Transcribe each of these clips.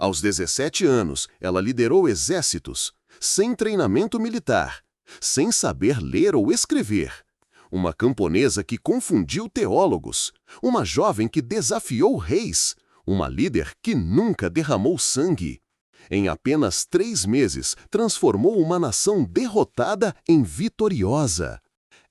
Aos 17 anos, ela liderou exércitos, sem treinamento militar, sem saber ler ou escrever. Uma camponesa que confundiu teólogos, uma jovem que desafiou reis, uma líder que nunca derramou sangue. Em apenas 3 meses, transformou uma nação derrotada em vitoriosa.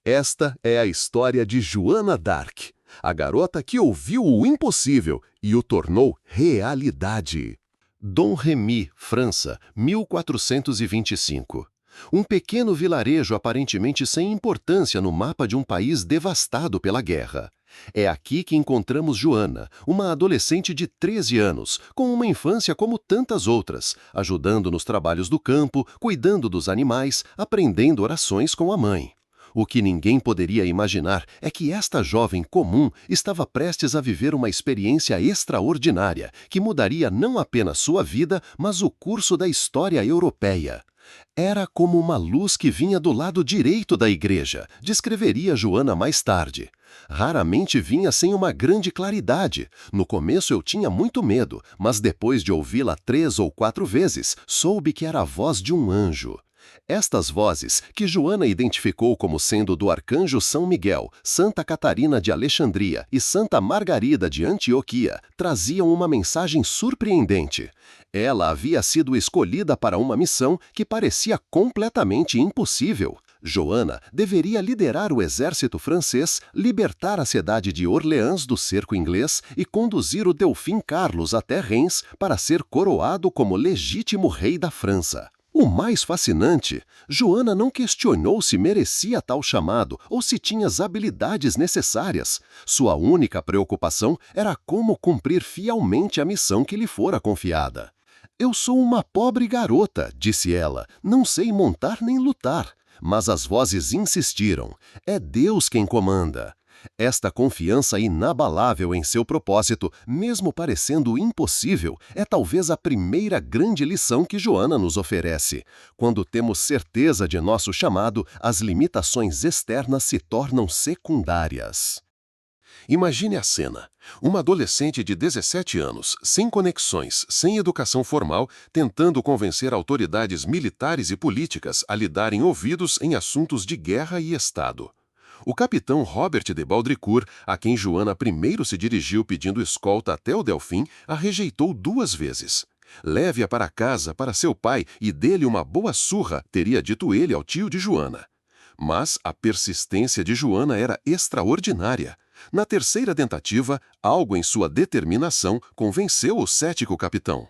Esta é a história de Joana d'Arc, a garota que ouviu o impossível e o tornou realidade. Dom Remy, França, 1425. Um pequeno vilarejo aparentemente sem importância no mapa de um país devastado pela guerra. É aqui que encontramos Joana, uma adolescente de 13 anos, com uma infância como tantas outras, ajudando nos trabalhos do campo, cuidando dos animais, aprendendo orações com a mãe. O que ninguém poderia imaginar é que esta jovem comum estava prestes a viver uma experiência extraordinária que mudaria não apenas sua vida, mas o curso da história europeia. Era como uma luz que vinha do lado direito da igreja, descreveria Joana mais tarde. Raramente vinha sem uma grande claridade. No começo eu tinha muito medo, mas depois de ouvi-la 3 ou 4 vezes, soube que era a voz de um anjo. Estas vozes, que Joana identificou como sendo do arcanjo São Miguel, Santa Catarina de Alexandria e Santa Margarida de Antioquia, traziam uma mensagem surpreendente. Ela havia sido escolhida para uma missão que parecia completamente impossível. Joana deveria liderar o exército francês, libertar a cidade de Orleans do cerco inglês e conduzir o Delfim Carlos até Reims para ser coroado como legítimo rei da França. O mais fascinante, Joana não questionou se merecia tal chamado ou se tinha as habilidades necessárias. Sua única preocupação era como cumprir fielmente a missão que lhe fora confiada. "Eu sou uma pobre garota", disse ela, "não sei montar nem lutar." Mas as vozes insistiram. É Deus quem comanda. Esta confiança inabalável em seu propósito, mesmo parecendo impossível, é talvez a primeira grande lição que Joana nos oferece. Quando temos certeza de nosso chamado, as limitações externas se tornam secundárias. Imagine a cena. Uma adolescente de 17 anos, sem conexões, sem educação formal, tentando convencer autoridades militares e políticas a lhe darem ouvidos em assuntos de guerra e Estado. O capitão Robert de Baudricourt, a quem Joana primeiro se dirigiu pedindo escolta até o Delfim, a rejeitou 2 vezes. "Leve-a para casa, para seu pai, e dê-lhe uma boa surra", teria dito ele ao tio de Joana. Mas a persistência de Joana era extraordinária. Na 3ª tentativa, algo em sua determinação convenceu o cético capitão.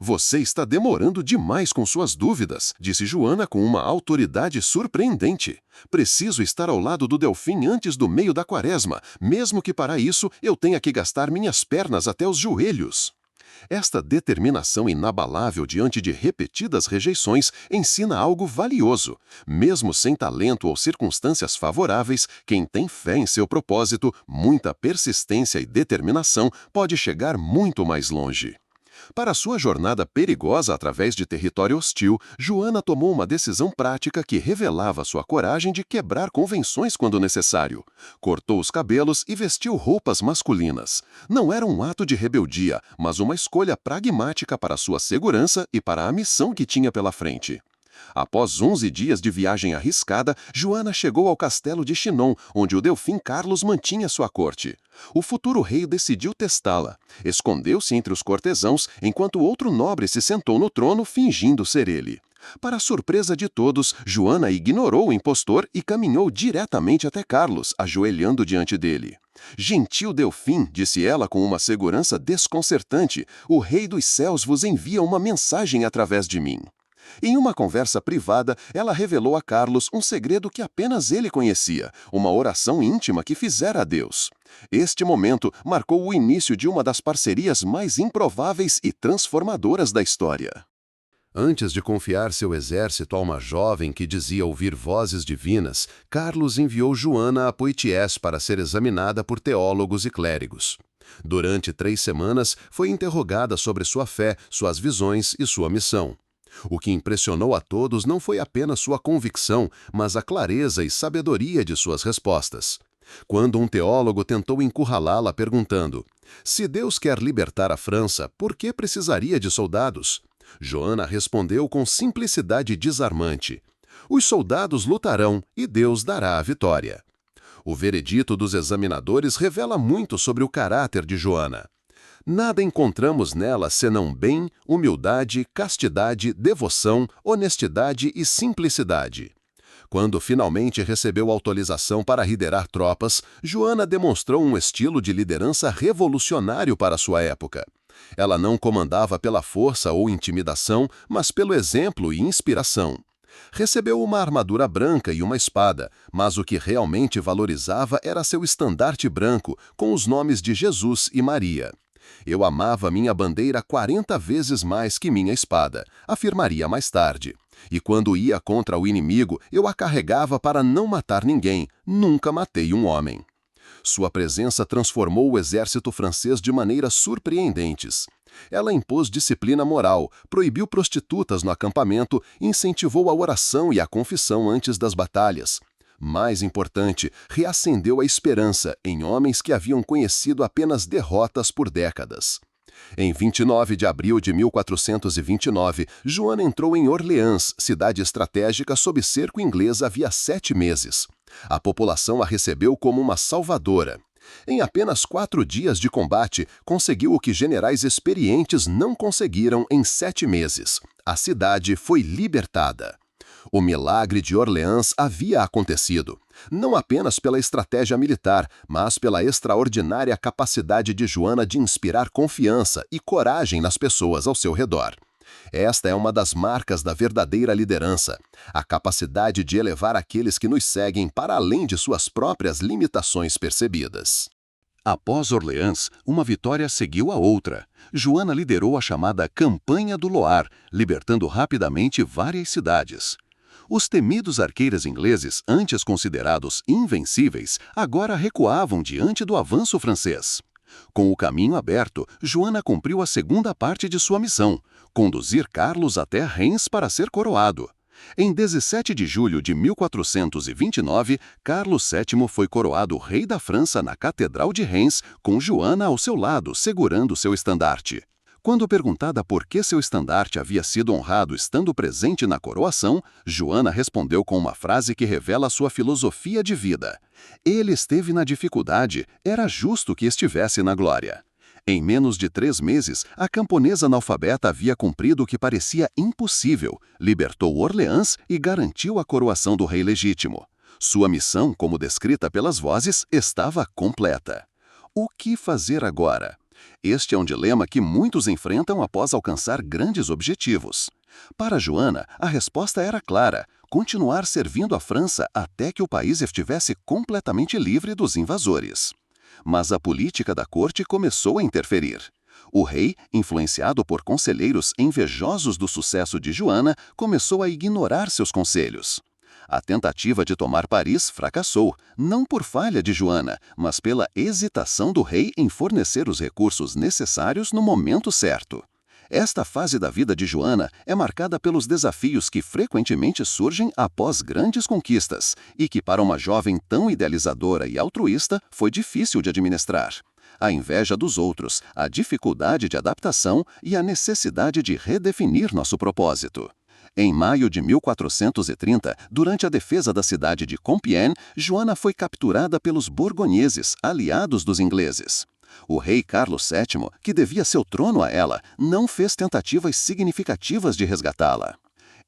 "Você está demorando demais com suas dúvidas", disse Joana com uma autoridade surpreendente. "Preciso estar ao lado do Delfim antes do meio da quaresma, mesmo que para isso eu tenha que gastar minhas pernas até os joelhos." Esta determinação inabalável diante de repetidas rejeições ensina algo valioso. Mesmo sem talento ou circunstâncias favoráveis, quem tem fé em seu propósito, muita persistência e determinação pode chegar muito mais longe. Para sua jornada perigosa através de território hostil, Joana tomou uma decisão prática que revelava sua coragem de quebrar convenções quando necessário. Cortou os cabelos e vestiu roupas masculinas. Não era um ato de rebeldia, mas uma escolha pragmática para sua segurança e para a missão que tinha pela frente. Após 11 dias de viagem arriscada, Joana chegou ao castelo de Chinon, onde o Delfim Carlos mantinha sua corte. O futuro rei decidiu testá-la. Escondeu-se entre os cortesãos, enquanto outro nobre se sentou no trono fingindo ser ele. Para surpresa de todos, Joana ignorou o impostor e caminhou diretamente até Carlos, ajoelhando diante dele. "Gentil Delfim", disse ela com uma segurança desconcertante, "o Rei dos Céus vos envia uma mensagem através de mim." Em uma conversa privada, ela revelou a Carlos um segredo que apenas ele conhecia, uma oração íntima que fizera a Deus. Este momento marcou o início de uma das parcerias mais improváveis e transformadoras da história. Antes de confiar seu exército a uma jovem que dizia ouvir vozes divinas, Carlos enviou Joana a Poitiers para ser examinada por teólogos e clérigos. Durante 3 semanas, foi interrogada sobre sua fé, suas visões e sua missão. O que impressionou a todos não foi apenas sua convicção, mas a clareza e sabedoria de suas respostas. Quando um teólogo tentou encurralá-la perguntando: se Deus quer libertar a França, por que precisaria de soldados? Joana respondeu com simplicidade desarmante: os soldados lutarão e Deus dará a vitória. O veredito dos examinadores revela muito sobre o caráter de Joana. Nada encontramos nela senão bem, humildade, castidade, devoção, honestidade e simplicidade. Quando finalmente recebeu autorização para liderar tropas, Joana demonstrou um estilo de liderança revolucionário para sua época. Ela não comandava pela força ou intimidação, mas pelo exemplo e inspiração. Recebeu uma armadura branca e uma espada, mas o que realmente valorizava era seu estandarte branco, com os nomes de Jesus e Maria. Eu amava minha bandeira 40 vezes mais que minha espada, afirmaria mais tarde. E quando ia contra o inimigo, eu a carregava para não matar ninguém, nunca matei um homem. Sua presença transformou o exército francês de maneiras surpreendentes. Ela impôs disciplina moral, proibiu prostitutas no acampamento e incentivou a oração e a confissão antes das batalhas. Mais importante, reacendeu a esperança em homens que haviam conhecido apenas derrotas por décadas. Em 29 de abril de 1429, Joana entrou em Orleans, cidade estratégica sob cerco inglês havia 7 meses. A população a recebeu como uma salvadora. Em apenas 4 dias de combate, conseguiu o que generais experientes não conseguiram em 7 meses. A cidade foi libertada. O milagre de Orleans havia acontecido, não apenas pela estratégia militar, mas pela extraordinária capacidade de Joana de inspirar confiança e coragem nas pessoas ao seu redor. Esta é uma das marcas da verdadeira liderança, a capacidade de elevar aqueles que nos seguem para além de suas próprias limitações percebidas. Após Orleans, uma vitória seguiu a outra. Joana liderou a chamada Campanha do Loire, libertando rapidamente várias cidades. Os temidos arqueiros ingleses, antes considerados invencíveis, agora recuavam diante do avanço francês. Com o caminho aberto, Joana cumpriu a segunda parte de sua missão, conduzir Carlos até Reims para ser coroado. Em 17 de julho de 1429, Carlos VII foi coroado rei da França na Catedral de Reims, com Joana ao seu lado, segurando seu estandarte. Quando perguntada por que seu estandarte havia sido honrado estando presente na coroação, Joana respondeu com uma frase que revela sua filosofia de vida. Ele esteve na dificuldade, era justo que estivesse na glória. Em menos de 3 meses, a camponesa analfabeta havia cumprido o que parecia impossível, libertou Orleans e garantiu a coroação do rei legítimo. Sua missão, como descrita pelas vozes, estava completa. O que fazer agora? Este é um dilema que muitos enfrentam após alcançar grandes objetivos. Para Joana, a resposta era clara: continuar servindo a França até que o país estivesse completamente livre dos invasores. Mas a política da corte começou a interferir. O rei, influenciado por conselheiros invejosos do sucesso de Joana, começou a ignorar seus conselhos. A tentativa de tomar Paris fracassou, não por falha de Joana, mas pela hesitação do rei em fornecer os recursos necessários no momento certo. Esta fase da vida de Joana é marcada pelos desafios que frequentemente surgem após grandes conquistas e que, para uma jovem tão idealizadora e altruísta, foi difícil de administrar. A inveja dos outros, a dificuldade de adaptação e a necessidade de redefinir nosso propósito. Em maio de 1430, durante a defesa da cidade de Compiègne, Joana foi capturada pelos borgonheses, aliados dos ingleses. O rei Carlos VII, que devia seu trono a ela, não fez tentativas significativas de resgatá-la.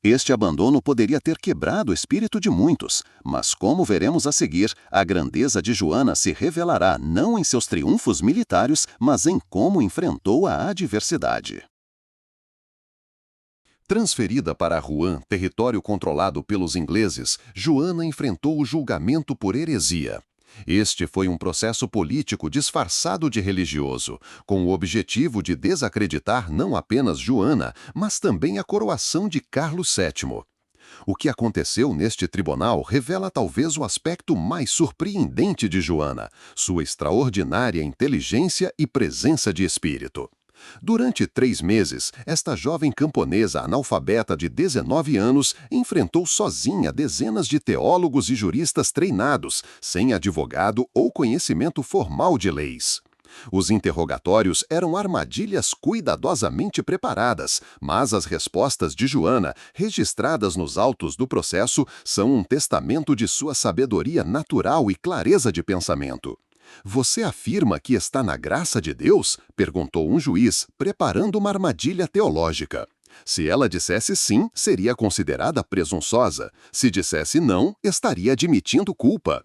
Este abandono poderia ter quebrado o espírito de muitos, mas como veremos a seguir, a grandeza de Joana se revelará não em seus triunfos militares, mas em como enfrentou a adversidade. Transferida para Rouen, território controlado pelos ingleses, Joana enfrentou o julgamento por heresia. Este foi um processo político disfarçado de religioso, com o objetivo de desacreditar não apenas Joana, mas também a coroação de Carlos VII. O que aconteceu neste tribunal revela talvez o aspecto mais surpreendente de Joana, sua extraordinária inteligência e presença de espírito. Durante 3 meses, esta jovem camponesa analfabeta de 19 anos enfrentou sozinha dezenas de teólogos e juristas treinados, sem advogado ou conhecimento formal de leis. Os interrogatórios eram armadilhas cuidadosamente preparadas, mas as respostas de Joana, registradas nos autos do processo, são um testamento de sua sabedoria natural e clareza de pensamento. "Você afirma que está na graça de Deus?" perguntou um juiz, preparando uma armadilha teológica. Se ela dissesse sim, seria considerada presunçosa. Se dissesse não, estaria admitindo culpa.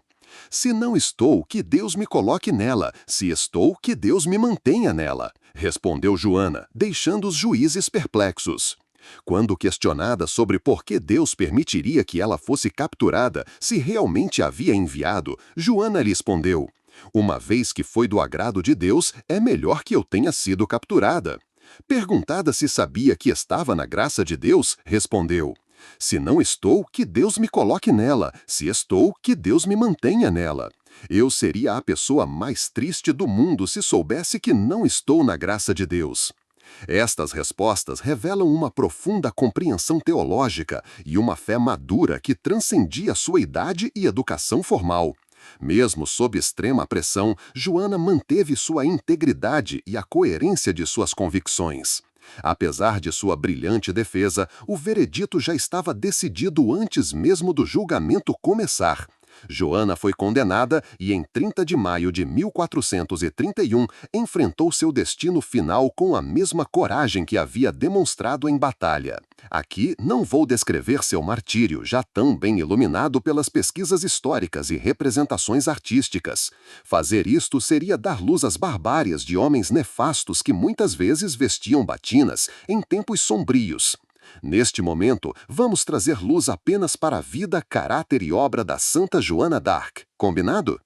"Se não estou, que Deus me coloque nela. Se estou, que Deus me mantenha nela", respondeu Joana, deixando os juízes perplexos. Quando questionada sobre por que Deus permitiria que ela fosse capturada, se realmente havia enviado, Joana lhe respondeu: "Uma vez que foi do agrado de Deus, é melhor que eu tenha sido capturada." Perguntada se sabia que estava na graça de Deus, respondeu: "Se não estou, que Deus me coloque nela. Se estou, que Deus me mantenha nela. Eu seria a pessoa mais triste do mundo se soubesse que não estou na graça de Deus." Estas respostas revelam uma profunda compreensão teológica e uma fé madura que transcendia sua idade e educação formal. Mesmo sob extrema pressão, Joana manteve sua integridade e a coerência de suas convicções. Apesar de sua brilhante defesa, o veredito já estava decidido antes mesmo do julgamento começar. Joana foi condenada e, em 30 de maio de 1431, enfrentou seu destino final com a mesma coragem que havia demonstrado em batalha. Aqui não vou descrever seu martírio, já tão bem iluminado pelas pesquisas históricas e representações artísticas. Fazer isto seria dar luz às barbárias de homens nefastos que muitas vezes vestiam batinas em tempos sombrios. Neste momento, vamos trazer luz apenas para a vida, caráter e obra da Santa Joana d'Arc. Combinado?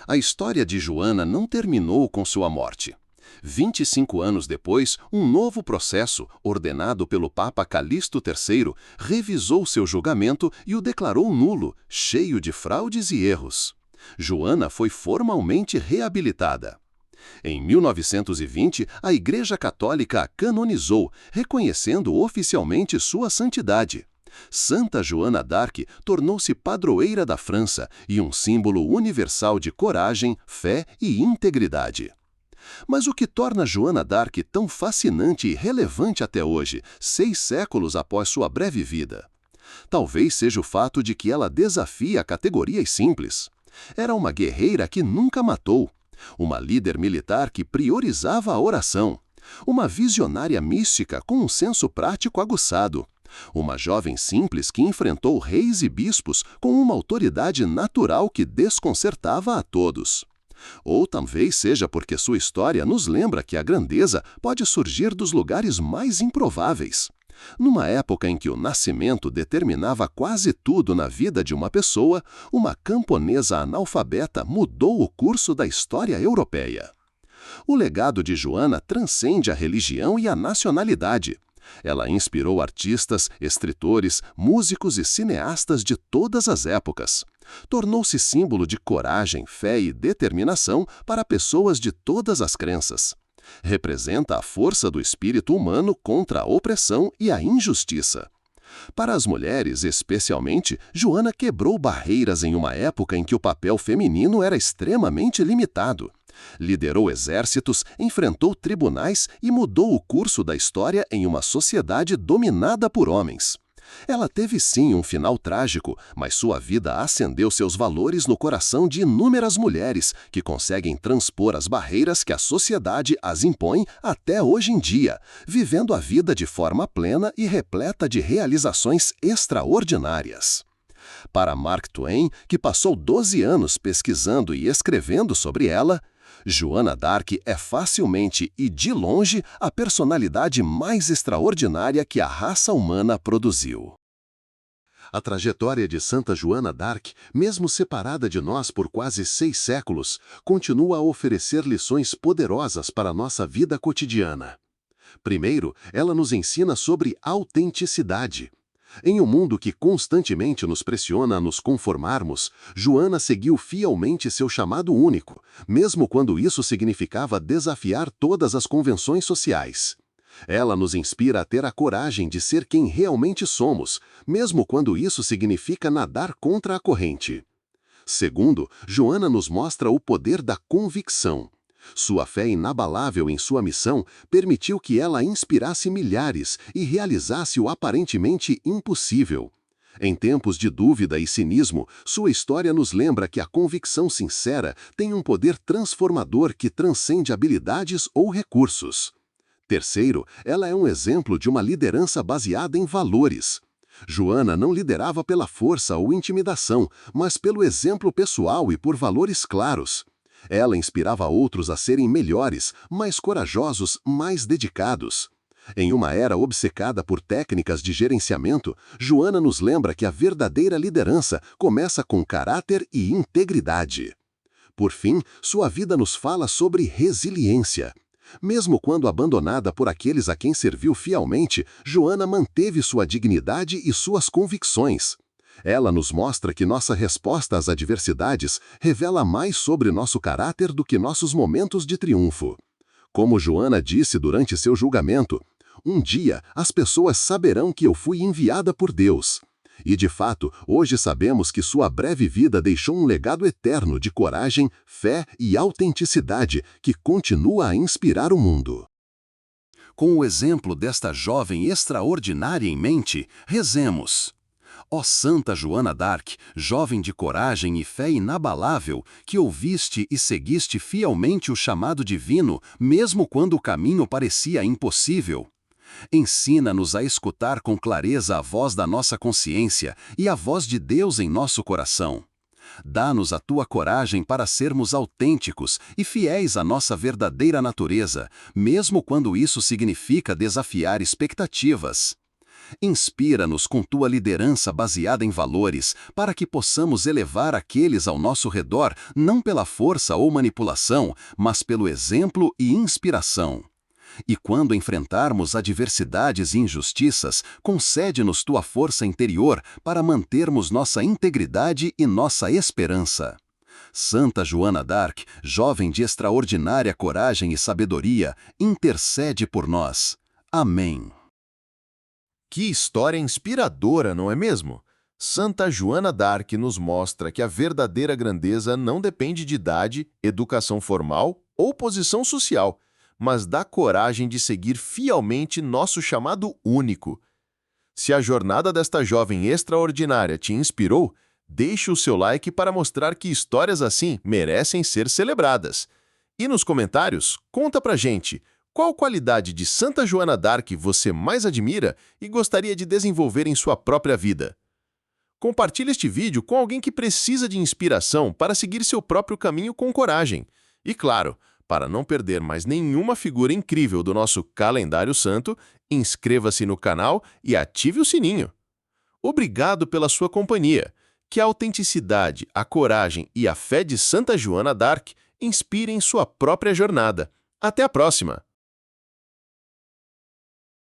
A história de Joana não terminou com sua morte. 25 anos depois, um novo processo, ordenado pelo Papa Calixto III, revisou seu julgamento e o declarou nulo, cheio de fraudes e erros. Joana foi formalmente reabilitada. Em 1920, a Igreja Católica a canonizou, reconhecendo oficialmente sua santidade. Santa Joana d'Arc tornou-se padroeira da França e um símbolo universal de coragem, fé e integridade. Mas o que torna Joana d'Arc tão fascinante e relevante até hoje, 6 séculos após sua breve vida? Talvez seja o fato de que ela desafia categorias simples. Era uma guerreira que nunca matou. Uma líder militar que priorizava a oração. Uma visionária mística com um senso prático aguçado. Uma jovem simples que enfrentou reis e bispos com uma autoridade natural que desconcertava a todos. Ou talvez seja porque sua história nos lembra que a grandeza pode surgir dos lugares mais improváveis. Numa época em que o nascimento determinava quase tudo na vida de uma pessoa, uma camponesa analfabeta mudou o curso da história europeia. O legado de Joana transcende a religião e a nacionalidade. Ela inspirou artistas, escritores, músicos e cineastas de todas as épocas. Tornou-se símbolo de coragem, fé e determinação para pessoas de todas as crenças. Representa a força do espírito humano contra a opressão e a injustiça. Para as mulheres, especialmente, Joana quebrou barreiras em uma época em que o papel feminino era extremamente limitado. Liderou exércitos, enfrentou tribunais e mudou o curso da história em uma sociedade dominada por homens. Ela teve sim um final trágico, mas sua vida acendeu seus valores no coração de inúmeras mulheres que conseguem transpor as barreiras que a sociedade as impõe até hoje em dia, vivendo a vida de forma plena e repleta de realizações extraordinárias. Para Mark Twain, que passou 12 anos pesquisando e escrevendo sobre ela, Joana d'Arc é facilmente e de longe a personalidade mais extraordinária que a raça humana produziu. A trajetória de Santa Joana d'Arc, mesmo separada de nós por quase 6 séculos, continua a oferecer lições poderosas para a nossa vida cotidiana. Primeiro, ela nos ensina sobre autenticidade. Em um mundo que constantemente nos pressiona a nos conformarmos, Joana seguiu fielmente seu chamado único, mesmo quando isso significava desafiar todas as convenções sociais. Ela nos inspira a ter a coragem de ser quem realmente somos, mesmo quando isso significa nadar contra a corrente. Segundo, Joana nos mostra o poder da convicção. Sua fé inabalável em sua missão permitiu que ela inspirasse milhares e realizasse o aparentemente impossível. Em tempos de dúvida e cinismo, sua história nos lembra que a convicção sincera tem um poder transformador que transcende habilidades ou recursos. Terceiro, ela é um exemplo de uma liderança baseada em valores. Joana não liderava pela força ou intimidação, mas pelo exemplo pessoal e por valores claros. Ela inspirava outros a serem melhores, mais corajosos, mais dedicados. Em uma era obcecada por técnicas de gerenciamento, Joana nos lembra que a verdadeira liderança começa com caráter e integridade. Por fim, sua vida nos fala sobre resiliência. Mesmo quando abandonada por aqueles a quem serviu fielmente, Joana manteve sua dignidade e suas convicções. Ela nos mostra que nossa resposta às adversidades revela mais sobre nosso caráter do que nossos momentos de triunfo. Como Joana disse durante seu julgamento, um dia as pessoas saberão que eu fui enviada por Deus. E, de fato, hoje sabemos que sua breve vida deixou um legado eterno de coragem, fé e autenticidade que continua a inspirar o mundo. Com o exemplo desta jovem extraordinária em mente, rezemos. Ó Santa Joana d'Arc, jovem de coragem e fé inabalável, que ouviste e seguiste fielmente o chamado divino, mesmo quando o caminho parecia impossível. Ensina-nos a escutar com clareza a voz da nossa consciência e a voz de Deus em nosso coração. Dá-nos a tua coragem para sermos autênticos e fiéis à nossa verdadeira natureza, mesmo quando isso significa desafiar expectativas. Inspira-nos com tua liderança baseada em valores, para que possamos elevar aqueles ao nosso redor não pela força ou manipulação, mas pelo exemplo e inspiração. E quando enfrentarmos adversidades e injustiças, concede-nos tua força interior para mantermos nossa integridade e nossa esperança. Santa Joana d'Arc, jovem de extraordinária coragem e sabedoria, intercede por nós. Amém. Que história inspiradora, não é mesmo? Santa Joana d'Arc nos mostra que a verdadeira grandeza não depende de idade, educação formal ou posição social, mas da coragem de seguir fielmente nosso chamado único. Se a jornada desta jovem extraordinária te inspirou, deixe o seu like para mostrar que histórias assim merecem ser celebradas. E nos comentários, conta pra gente qual qualidade de Santa Joana d'Arc você mais admira e gostaria de desenvolver em sua própria vida. Compartilhe este vídeo com alguém que precisa de inspiração para seguir seu próprio caminho com coragem. E claro, para não perder mais nenhuma figura incrível do nosso calendário santo, inscreva-se no canal e ative o sininho. Obrigado pela sua companhia. Que a autenticidade, a coragem e a fé de Santa Joana d'Arc inspirem sua própria jornada. Até a próxima!